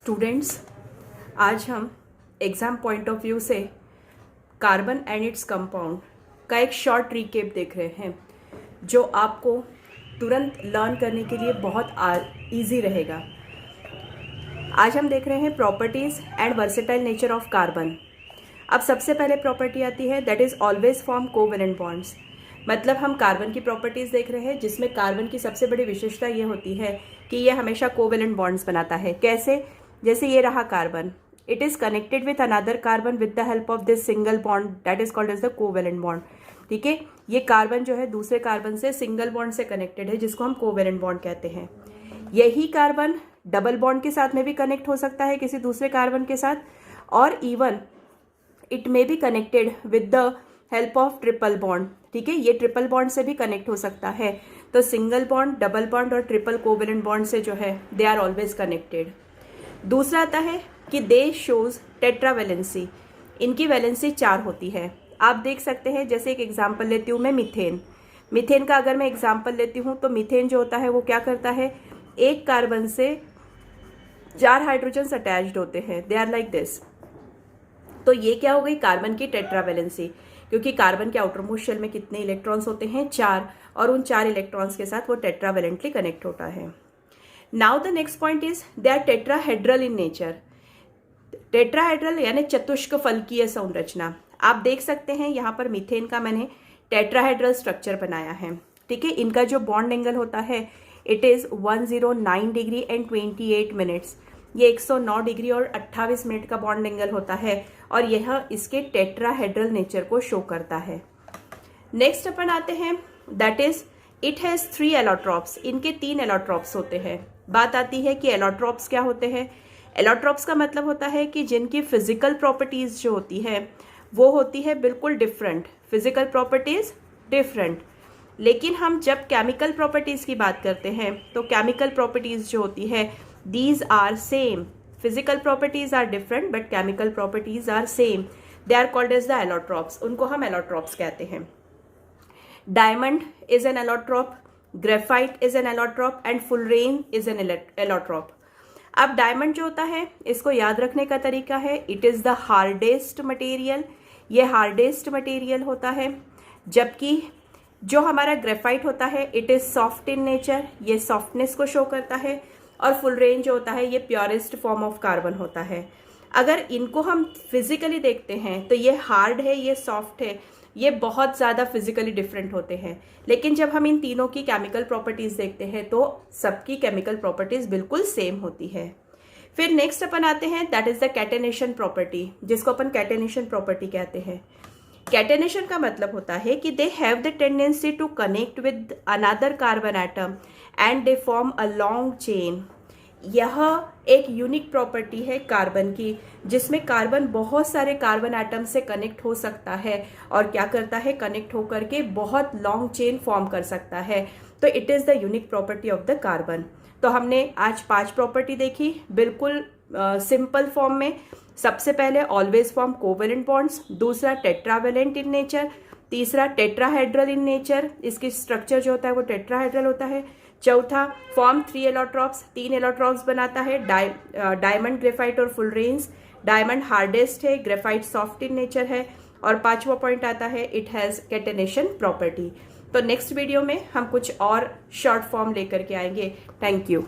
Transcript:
Students, आज हम exam point of view से कार्बन एंड इट्स कंपाउंड का एक शॉर्ट रिकेप देख रहे हैं जो आपको तुरंत लर्न करने के लिए बहुत ईजी रहेगा। आज हम देख रहे हैं properties and versatile nature of carbon. अब सबसे पहले प्रॉपर्टी आती है that is always form covalent bonds. मतलब हम कार्बन की प्रॉपर्टीज़ देख रहे हैं जिसमें कार्बन की सबसे बड़ी विशेषता ये होती है कि ये हमेशा कोवेलेंट बॉन्ड्स बनाता है। कैसे? जैसे ये रहा carbon, it is connected with another carbon with the help of this single bond that is called as the covalent bond. ठीक है, ये कार्बन जो है दूसरे कार्बन से सिंगल बॉन्ड से कनेक्टेड है जिसको हम कोवेलेंट बॉन्ड कहते हैं। यही कार्बन डबल बॉन्ड के साथ में भी कनेक्ट हो सकता है किसी दूसरे कार्बन के साथ, और even it may be connected with the help of triple bond. ठीक है, ये ट्रिपल बॉन्ड से भी कनेक्ट हो सकता है। तो सिंगल बॉन्ड, डबल बॉन्ड और ट्रिपल कोवेलेंट बॉन्ड से जो है दे आर ऑलवेज कनेक्टेड। दूसरा आता है कि दे शोज टेट्रावेलेंसी। इनकी वैलेंसी 4 होती है। आप देख सकते हैं, जैसे एक एग्जांपल लेती हूँ मैं मीथेन। मीथेन का अगर मैं एग्जांपल लेती हूँ तो मीथेन जो होता है वो क्या करता है, एक कार्बन से 4 हाइड्रोजन्स अटैच्ड होते हैं, दे आर लाइक दिस। तो ये क्या हो गई, कार्बन की टेट्रावेलेंसी, क्योंकि कार्बन के आउटर मोस्ट शेल में कितने इलेक्ट्रॉन्स होते हैं, 4, और उन 4 इलेक्ट्रॉन्स के साथ वो टेट्रावेलेंटली कनेक्ट होता है। Now the next point is they are tetrahedral in nature. Tetrahedral यानी चतुष्क फलकीय संरचना। आप देख सकते हैं यहाँ पर मीथेन का मैंने टेट्राहेड्रल स्ट्रक्चर बनाया है। ठीक है, इनका जो बॉन्ड एंगल होता है it is 109 degree and 28 minutes. ये 109 डिग्री और 28 मिनट का बॉन्ड एंगल होता है और यह इसके टेट्राहेड्रल नेचर को शो करता है। नेक्स्ट अपन आते हैं that is it has 3 allotropes. इनके 3 एलोट्रॉप्स होते हैं। बात आती है कि एलोट्रॉप्स क्या होते हैं। एलोट्रॉप्स का मतलब होता है कि जिनकी फिजिकल प्रॉपर्टीज जो होती है वो होती है बिल्कुल डिफरेंट, फिजिकल प्रॉपर्टीज डिफरेंट। लेकिन हम जब केमिकल प्रॉपर्टीज की बात करते हैं तो केमिकल प्रॉपर्टीज जो होती है these are same. Physical properties are different but chemical properties are same, they are called as the allotropes. उनको हम एलोट्रॉप्स कहते हैं। Diamond is an allotrope, graphite is an allotrope and fullerene is an allotrope. अब diamond जो होता है इसको याद रखने का तरीका है it is the hardest material. ये हार्डेस्ट मटेरियल होता है, जबकि जो हमारा ग्रेफाइट होता है it is soft in nature, ये सॉफ्टनेस को शो करता है। और फुलरेन जो होता है ये प्योरेस्ट फॉर्म ऑफ कार्बन होता है। अगर इनको हम फिजिकली देखते हैं तो ये हार्ड है, ये सॉफ्ट है, ये बहुत ज़्यादा फिजिकली डिफरेंट होते हैं। लेकिन जब हम इन तीनों की केमिकल प्रॉपर्टीज़ देखते हैं तो सबकी केमिकल प्रॉपर्टीज़ बिल्कुल सेम होती है। फिर नेक्स्ट अपन आते हैं that is the catenation property, जिसको अपन कैटेनेशन प्रॉपर्टी कहते हैं। कैटेनेशन का मतलब होता है कि they have the tendency to connect with another carbon atom and they form a long chain. यह एक यूनिक प्रॉपर्टी है कार्बन की, जिसमें कार्बन बहुत सारे कार्बन एटम से कनेक्ट हो सकता है और क्या करता है, कनेक्ट होकर के बहुत लॉन्ग चेन फॉर्म कर सकता है। तो it is the unique property of the carbon. तो हमने आज 5 प्रॉपर्टी देखी बिल्कुल सिंपल फॉर्म में। सबसे पहले ऑलवेज फॉर्म कोवेलेंट बॉन्ड्स, दूसरा टेट्रावेलेंट इन नेचर, तीसरा टेट्राहेड्रल इन नेचर, इसकी स्ट्रक्चर जो होता है वो टेट्राहेड्रल होता है। चौथा फॉर्म 3 एलोट्रॉप्स, 3 एलोट्रॉप्स बनाता है, डायमंड, ग्रेफाइट और फुलरेन्स। डायमंड हार्डेस्ट है, ग्रेफाइट सॉफ्ट इन नेचर है, और 5वां पॉइंट आता है इट हैज़ कैटेनेशन प्रॉपर्टी। तो नेक्स्ट वीडियो में हम कुछ और शॉर्ट फॉर्म लेकर के आएंगे। Thank you.